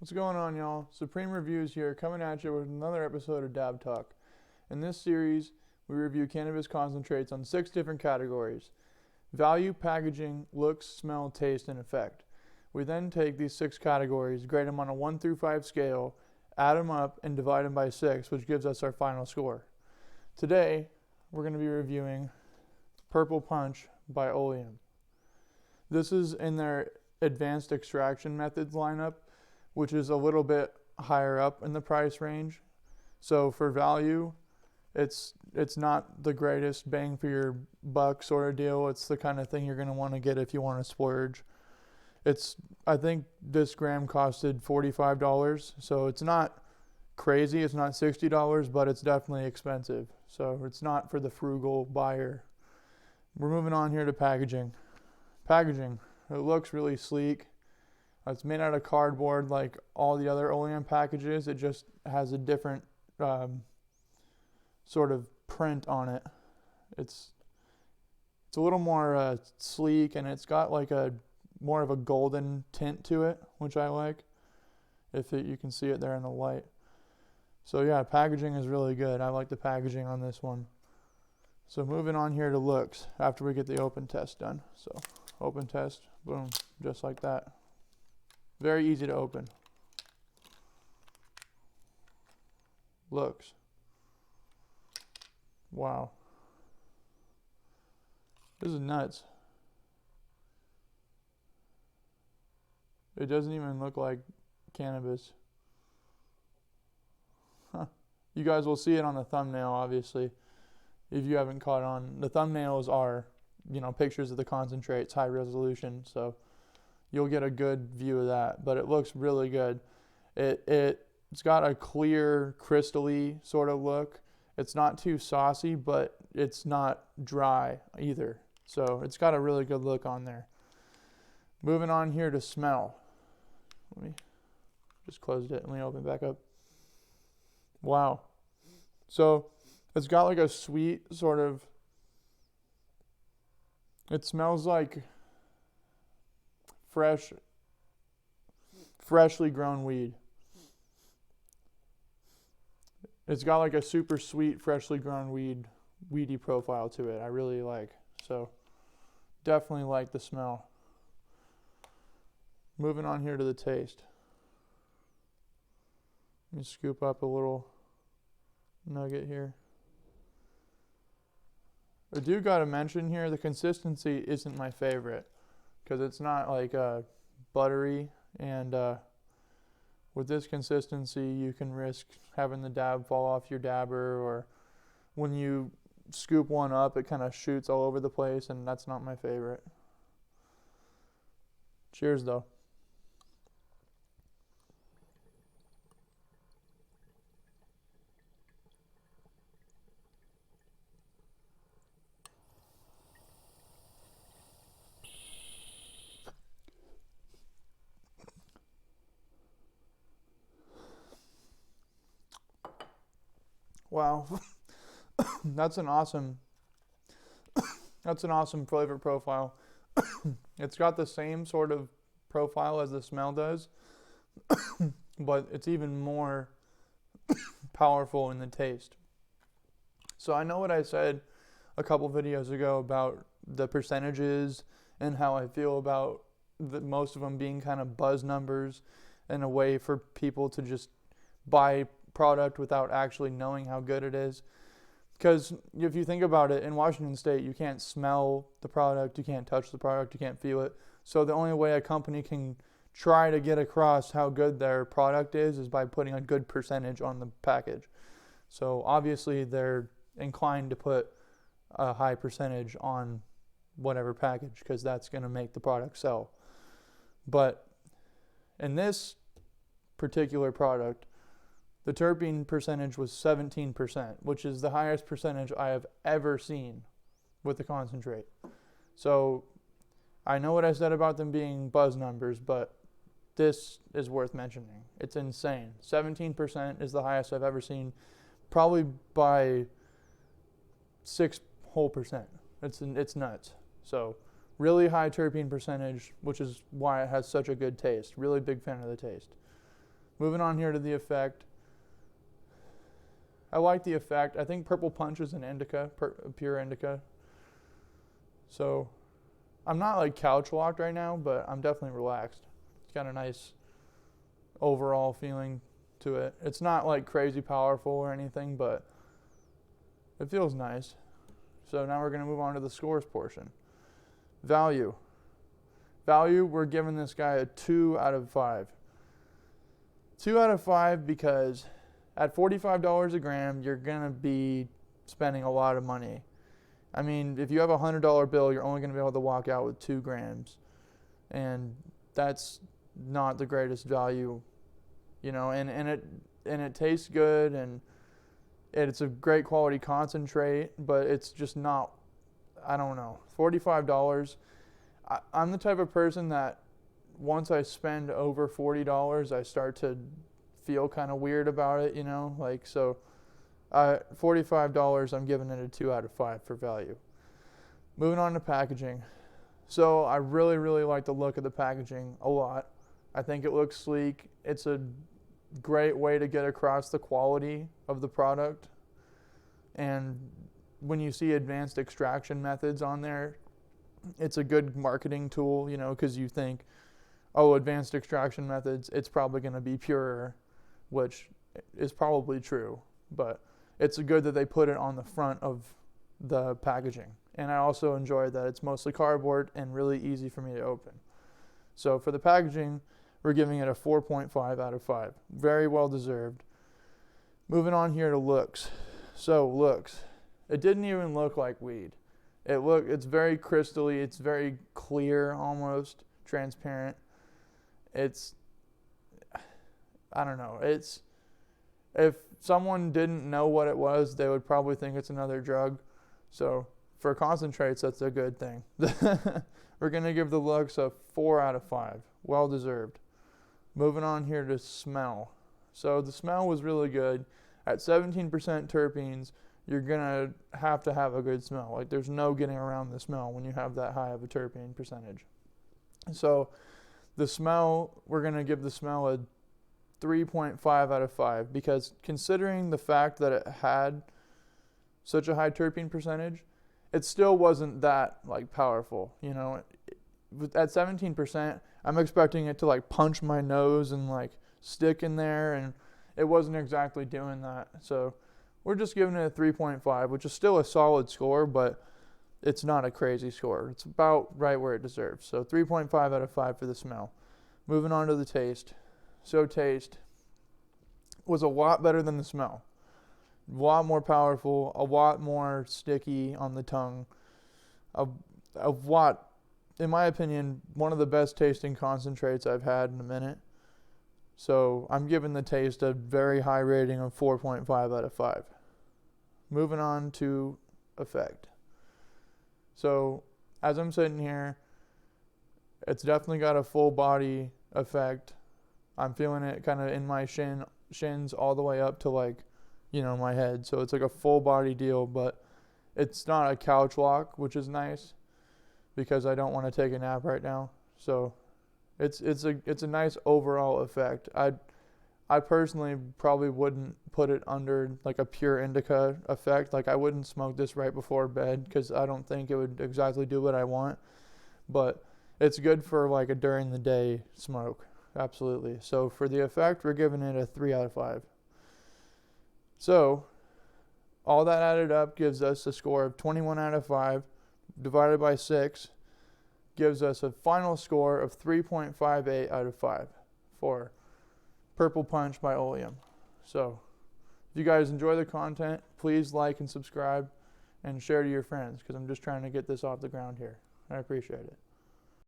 What's going on, y'all? Supreme Reviews here, coming at you with another episode of Dabtalk. In this series, we review cannabis concentrates on 6 different categories: value, packaging, looks, smell, taste, and effect. We then take these 6 categories, grade them on a 1 through 5 scale, add them up, and divide them by 6, which gives us our final score. Today, we're going to be reviewing Purple Punch by Oleum. This is in their advanced extraction methods lineup, which is a little bit higher up in the price range. So for value, it's not the greatest bang for your buck sort of deal. It's the kind of thing you're going to want to get if you want to splurge. I think this gram costed $45, so it's not crazy. It's not $60, but it's definitely expensive. So it's not for the frugal buyer. We're moving on here to packaging. Packaging, it looks really sleek. It's made out of cardboard like all the other Oleum packages. It just has a different sort of print on it. It's a little more sleek, and it's got like a more of a golden tint to it, which I like. You can see it there in the light. So yeah, packaging is really good. I like the packaging on this one. So moving on here to looks after we get the open test done. So open test, boom, just like that. Very easy to open. Looks. Wow. This is nuts. It doesn't even look like cannabis. Huh. You guys will see it on the thumbnail, obviously. If you haven't caught on, the thumbnails are, pictures of the concentrates, high resolution, so you'll get a good view of that, but it looks really good. It's got a clear, crystal-y sort of look. It's not too saucy, but it's not dry either. So it's got a really good look on there. Moving on here to smell. Let me just closed it. Let me open it back up. Wow. So it's got like a sweet sort of, it smells like freshly grown weed. It's got like a super sweet, freshly grown weedy profile to it. I really like. So definitely like the smell. Moving on here to the taste. Let me scoop up a little nugget here. I do got to mention here, the consistency isn't my favorite, because it's not like buttery, and with this consistency you can risk having the dab fall off your dabber, or when you scoop one up it kind of shoots all over the place, and that's not my favorite. Cheers though. Wow. That's an awesome flavor profile. It's got the same sort of profile as the smell does, but it's even more powerful in the taste. So I know what I said a couple videos ago about the percentages and how I feel about most of them being kind of buzz numbers and a way for people to just buy product without actually knowing how good it is. Because if you think about it, in Washington State, you can't smell the product, you can't touch the product, you can't feel it. So the only way a company can try to get across how good their product is by putting a good percentage on the package. So obviously they're inclined to put a high percentage on whatever package, because that's going to make the product sell. But in this particular product, the terpene percentage was 17%, which is the highest percentage I have ever seen with the concentrate. So I know what I said about them being buzz numbers, but this is worth mentioning. It's insane. 17% is the highest I've ever seen, probably by 6 whole percent. It's nuts. So really high terpene percentage, which is why it has such a good taste. Really big fan of the taste. Moving on here to the effect. I like the effect. I think Purple Punch is an indica, pure indica. So I'm not like couch locked right now, but I'm definitely relaxed. It's got a nice overall feeling to it. It's not like crazy powerful or anything, but it feels nice. So now we're going to move on to the scores portion. Value. Value, we're giving this guy a 2 out of 5. 2 out of 5 because at $45 a gram, you're going to be spending a lot of money. I mean, if you have a $100 bill, you're only going to be able to walk out with 2 grams. And that's not the greatest value, you know, and it tastes good, and it's a great quality concentrate, but it's just not, I don't know, $45. I'm the type of person that once I spend over $40, I start to feel kind of weird about it, you know, like, so $45, I'm giving it a 2 out of 5 for value. Moving on to packaging. So I really, really like the look of the packaging a lot. I think it looks sleek. It's a great way to get across the quality of the product. And when you see advanced extraction methods on there, it's a good marketing tool, you know, because you think, oh, advanced extraction methods, it's probably going to be purer, which is probably true. But it's good that they put it on the front of the packaging. And I also enjoy that it's mostly cardboard and really easy for me to open. So for the packaging, we're giving it a 4.5 out of 5. Very well deserved. Moving on here to looks. So looks. It didn't even look like weed. It's very crystally, it's very clear, almost transparent. I don't know. If someone didn't know what it was, they would probably think it's another drug. So for concentrates, that's a good thing. We're going to give the looks a 4 out of 5. Well deserved. Moving on here to smell. So the smell was really good. At 17% terpenes, you're going to have a good smell. Like, there's no getting around the smell when you have that high of a terpene percentage. So the smell, we're going to give the smell a 3.5 out of 5 because considering the fact that it had such a high terpene percentage, it still wasn't that like powerful, you know. At 17%, I'm expecting it to like punch my nose and like stick in there, and it wasn't exactly doing that. So we're just giving it a 3.5, which is still a solid score, but it's not a crazy score. It's about right where it deserves. So 3.5 out of 5 for the smell. Moving on to the taste. So taste was a lot better than the smell. A lot more powerful, a lot more sticky on the tongue. A lot, in my opinion, one of the best tasting concentrates I've had in a minute. So I'm giving the taste a very high rating of 4.5 out of 5. Moving on to effect. So as I'm sitting here, it's definitely got a full body effect. I'm feeling it kind of in my shins all the way up to like, you know, my head. So it's like a full body deal, but it's not a couch lock, which is nice because I don't want to take a nap right now. So it's a nice overall effect. I personally probably wouldn't put it under like a pure indica effect. Like, I wouldn't smoke this right before bed because I don't think it would exactly do what I want. But it's good for like a during the day smoke. Absolutely. So for the effect, we're giving it a 3 out of 5. So all that added up gives us a score of 21 out of 5 divided by 6 gives us a final score of 3.58 out of 5 for Purple Punch by Oleum. So if you guys enjoy the content, please like and subscribe and share to your friends because I'm just trying to get this off the ground here. I appreciate it.